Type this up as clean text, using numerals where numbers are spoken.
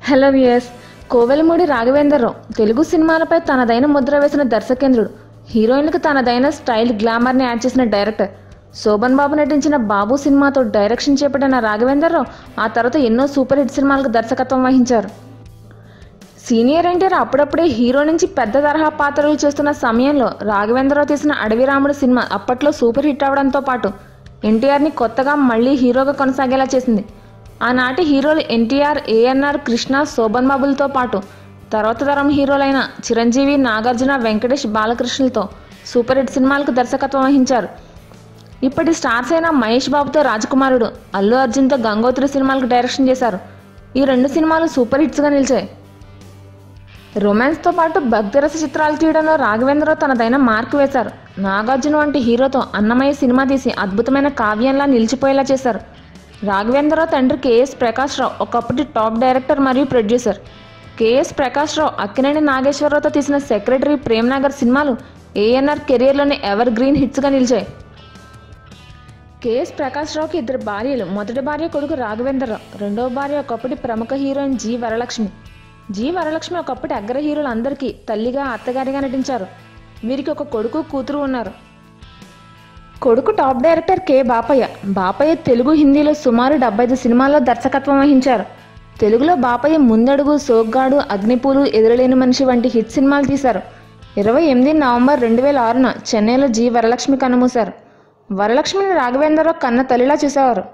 Hello viewers. Kovelamudi Raghavendra Rao Telugu సినిమాలపై తనదైన ముద్ర వేసిన దర్శకేంద్రుడు. హీరోయిన్లకు తనదైన స్టైల్, గ్లామర్ని యాడ్ చేసిన డైరెక్టర్. శోభన్ బాబు నటించిన బాబు సినిమాతో డైరెక్షన్ చేపట్టిన రాఘవేంద్రరావు ఆ తర్వాత ఎన్నో సూపర్ హిట్ సినిమాలకు దర్శకత్వం వహించారు. సీనియర్ ఎన్టీఆర్ అప్పుడప్పుడే హీరో నుంచి పెద్ద తరహా పాత్రలు చేస్తున్న సమయంలో రాఘవేంద్రరావు తీసిన అడవి రాముడు సినిమా అప్పట్లో సూపర్ హిట్ అవడంతో పాటు ఎన్టీఆర్ని కొత్తగా మళ్లీ హీరోగా కొనసాగేలా చేసింది. ఆనాటి హీరోలు ఎన్టీఆర్, ఏఎన్ఆర్, కృష్ణ, శోభన్ బాబులతో పాటు తర్వాత తరం హీరోలైన చిరంజీవి, నాగార్జున, వెంకటేష్, బాలకృష్ణలతో సూపర్ హిట్ సినిమాలకు దర్శకత్వం వహించారు. ఇప్పటి స్టార్స్ అయిన మహేష్ బాబుతో రాజకుమారుడు, అల్లు అర్జున్తో గంగోత్రి సినిమాలకు డైరెక్షన్ చేశారు. ఈ రెండు సినిమాలు సూపర్ హిట్స్గా నిలిచాయి. రొమాన్స్తో పాటు భక్తిరస చిత్రాలు తీయడంలో రాఘవేంద్రరావు తనదైన మార్కు వేశారు. నాగార్జున వంటి హీరోతో అన్నమయ్య సినిమా తీసి అద్భుతమైన కావ్యంలా నిలిచిపోయేలా చేశారు. రాఘవేంద్రరావు తండ్రి కేఎస్ ప్రకాష్ రావు ఒకప్పటి టాప్ డైరెక్టర్ మరియు ప్రొడ్యూసర్. కేఎస్ ప్రకాష్ రావు అక్కినేని నాగేశ్వరరావుతో తీసిన సెక్రటరీ, ప్రేమ్ నగర్ సినిమాలు ఏఎన్ఆర్ కెరియర్లోని ఎవర్ గ్రీన్ హిట్స్గా నిలిచాయి. కేఎస్ ప్రకాష్ రావుకి ఇద్దరు భార్యలు. మొదటి భార్య కొడుకు రాఘవేంద్రరావు, రెండవ భార్య ఒకప్పటి ప్రముఖ heroine G Varalakshmi. G Varalakshmi ఒకప్పటి అగ్ర హీరోలందరికీ తల్లిగా, అత్తగారిగా నటించారు. వీరికి ఒక కొడుకు, కూతురు ఉన్నారు. కొడుకు top director K Bapayya. Bapayya Telugu, హిందీలో సుమారు 75 సినిమాల్లో దర్శకత్వం వహించారు. తెలుగులో బాపయ్య ముందడుగు, సోగ్గాడు, అగ్నిపూలు, ఎదురులేని మనిషి వంటి హిట్ సినిమాలు తీశారు. 28 నవంబర్ 2006న చెన్నైలో జి వరలక్ష్మి కన్నుమూశారు. వరలక్ష్మిని రాఘవేంద్రరావు కన్న తల్లిలా చూసేవారు.